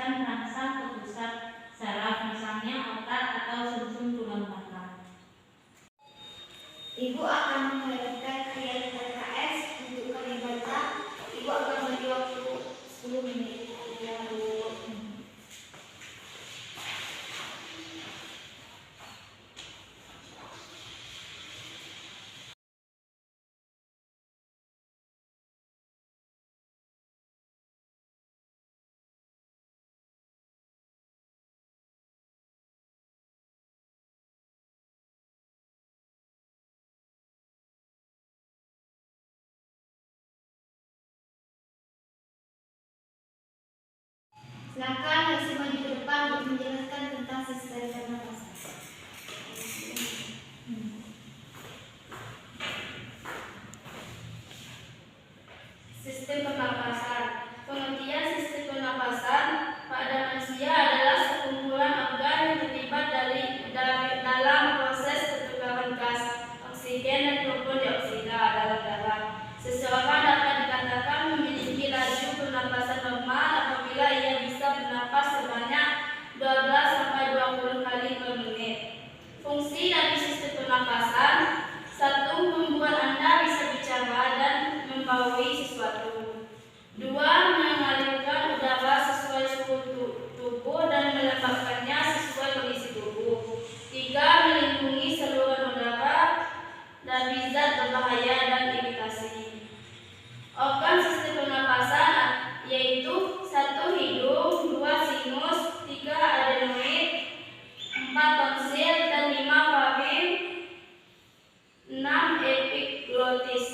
melepaskan perangsang ke pusat saraf, misalnya otak atau sumsum tulang belakang. Ibu akan menghadapkan ayat LKS untuk kali baca. Ibu akan beri waktu 10 menit. Ya, Bu. Silakan Yasi maju ke depan untuk menjelaskan tentang sistem pernapasan. Sistem pernapasan. Pengertian sistem pernapasan pada manusia adalah sekumpulan organ yang terlibat dalam proses pertukaran gas oksigen dan karbon dioksida dalam darah. Seseorang dapat dikatakan memiliki laju pernapasan normal apabila ia bisa bernapas sebanyak 12-20 kali per menit. Fungsi dari sistem pernapasan: 1. Membuat Anda bisa bicara dan membawahi sesuatu. 2. Mengalirkan udara sesuai suhu tubuh dan melembabkannya sesuai kondisi tubuh. 3. Melindungi saluran udara dari zat berbahaya dan iritasi. Organ sistem pernapasan yaitu 1. Hidung, 2. Sinus, 3. adenoid, 4. tonsil, dan 5. faring, 6. epiglotis.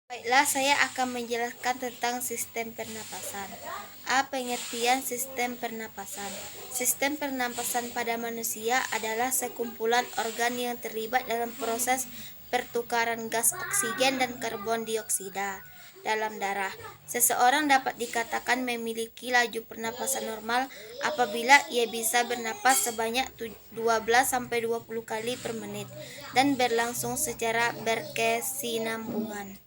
Baiklah, saya akan menjelaskan tentang sistem pernapasan. Pengertian sistem pernapasan. Sistem pernapasan pada manusia adalah sekumpulan organ yang terlibat dalam proses pertukaran gas oksigen dan karbon dioksida dalam darah. Seseorang dapat dikatakan memiliki laju pernapasan normal apabila ia bisa bernapas sebanyak 12-20 kali per menit dan berlangsung secara berkesinambungan.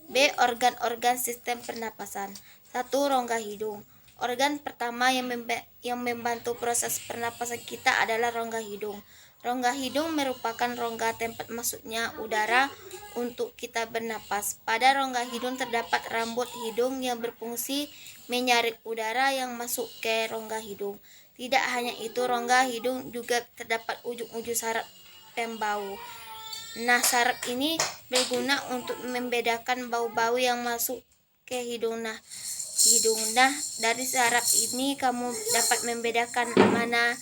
B. Organ-organ sistem pernapasan. 1. Rongga hidung. Organ pertama yang membantu proses pernapasan kita adalah rongga hidung. Rongga hidung merupakan rongga tempat masuknya udara untuk kita bernapas. Pada rongga hidung terdapat rambut hidung yang berfungsi menyaring udara yang masuk ke rongga hidung. Tidak hanya itu, rongga hidung juga terdapat ujung-ujung saraf pembau. Nah, saraf ini berguna untuk membedakan bau-bau yang masuk ke hidung. Nah, dari saraf ini kamu dapat membedakan mana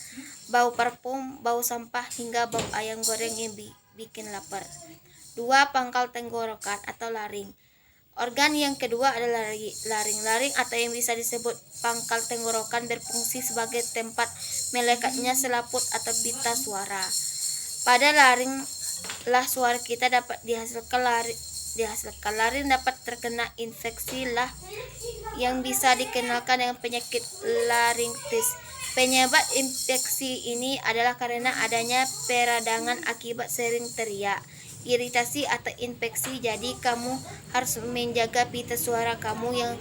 bau parfum, bau sampah, hingga bau ayam goreng yang bikin lapar. 2. Pangkal tenggorokan atau laring. Organ yang kedua adalah laring. Laring atau yang bisa disebut pangkal tenggorokan berfungsi sebagai tempat melekatnya selaput atau pita suara. Pada laring lah suara kita dapat dihasilkan. Laring dapat terkena infeksi lah yang bisa dikenalkan dengan penyakit laringtis. Penyebab infeksi ini adalah karena adanya peradangan akibat sering teriak, iritasi atau infeksi. Jadi kamu harus menjaga pita suara kamu yang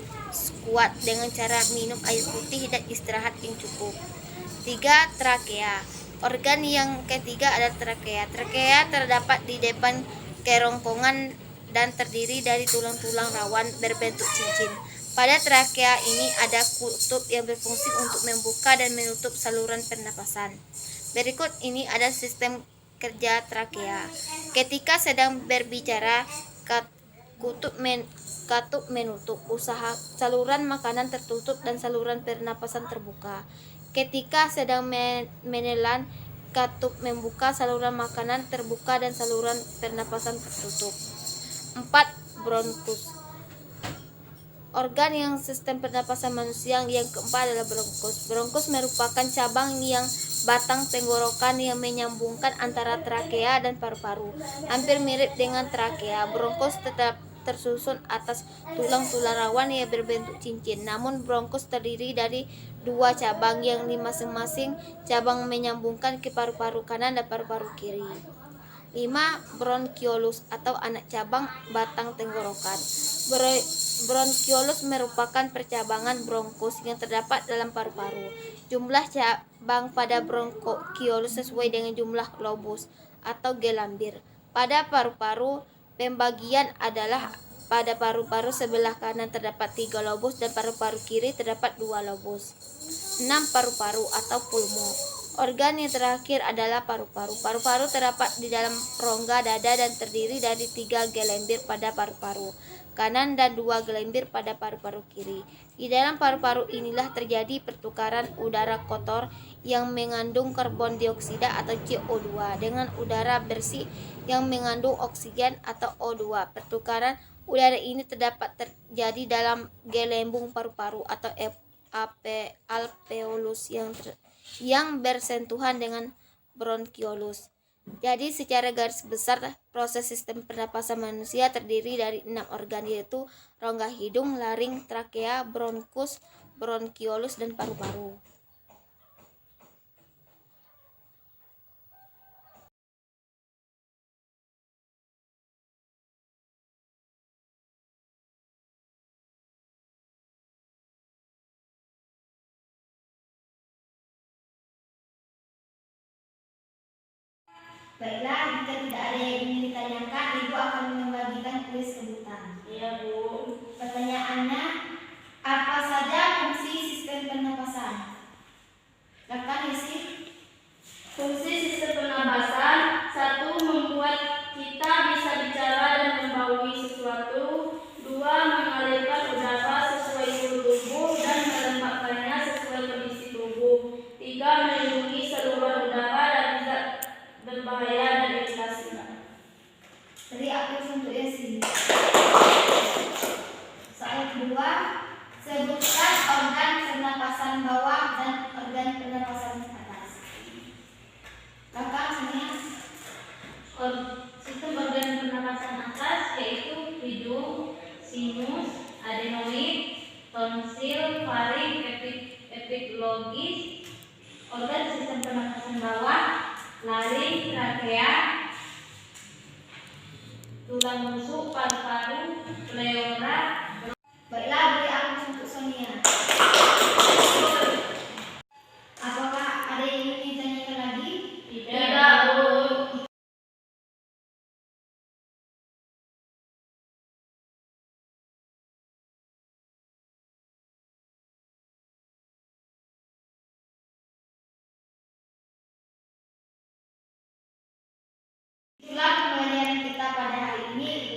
kuat dengan cara minum air putih dan istirahat yang cukup. 3. Trakea. Organ yang ketiga adalah trakea. Trakea terdapat di depan kerongkongan dan terdiri dari tulang-tulang rawan berbentuk cincin. Pada trakea ini ada kutub yang berfungsi untuk membuka dan menutup saluran pernapasan. Berikut ini ada sistem kerja trakea. Ketika sedang berbicara, kutub menutup, saluran makanan tertutup dan saluran pernapasan terbuka. Ketika sedang menelan, katup membuka, saluran makanan terbuka dan saluran pernapasan tertutup. 4. Bronkus. Organ yang sistem pernapasan manusia yang keempat adalah bronkus. Bronkus merupakan cabang yang batang tenggorokan yang menyambungkan antara trakea dan paru-paru. Hampir mirip dengan trakea, bronkos tetap tersusun atas tulang-tulang rawan yang berbentuk cincin. Namun bronkos terdiri dari dua cabang yang masing-masing cabang menyambungkan ke paru-paru kanan dan paru-paru kiri. 5. Bronkiolus atau anak cabang batang tenggorokan. Bronkiolus merupakan percabangan bronkos yang terdapat dalam paru-paru. Jumlah cabang pada bronkiolus sesuai dengan jumlah lobus atau gelambir. Pada paru-paru, pembagian adalah pada paru-paru sebelah kanan terdapat 3 lobus dan paru-paru kiri terdapat 2 lobus. 6. Paru-paru atau pulmo. Organ yang terakhir adalah paru-paru. Paru-paru terdapat di dalam rongga dada dan terdiri dari 3 gelambir pada paru-paru kanan dan 2 gelambir pada paru-paru kiri. Di dalam paru-paru inilah terjadi pertukaran udara kotor yang mengandung karbon dioksida atau CO2 dengan udara bersih yang mengandung oksigen atau O2. Pertukaran udara ini terdapat terjadi dalam gelembung paru-paru atau alveolus yang bersentuhan dengan bronkiolus. Jadi secara garis besar proses sistem pernapasan manusia terdiri dari 6 organ, yaitu rongga hidung, laring, trakea, bronkus, bronkiolus, dan paru-paru. Baiklah, jika tidak ada yang ingin ditanyakan, Ibu akan membagikan kuis kebutan. Iya, Bu. Pertanyaannya, apa saja fungsi sistem pernapasan? Silakan isi. Fungsi sistem pernapasan: 1. Membuat kita bisa bicara dan membawahi sesuatu. 2. Mengalirkan udara sesuai suhu tubuh dan melembabkannya sesuai kondisi tubuh. 3. Melindungi saluran udara dari zat berbahaya dan iritasi. Jadi aku untuk isi. Soal kedua, sebutkan organ pernapasan bawah dan organ pernapasan atas. Kakak semuanya. Sistem organ pernapasan atas yaitu hidung, sinus, adenoid, tonsil, faring, epiglottis. Organ sistem pernapasan bawah, laring, trakea, tulang rusuk, paru-paru, pleura. Baiklah, beri aku untuk Sonia. Apakah ada yang ingin ditanyakan lagi? Tidak, Bu. Itulah pembelajaran kita pada hari ini.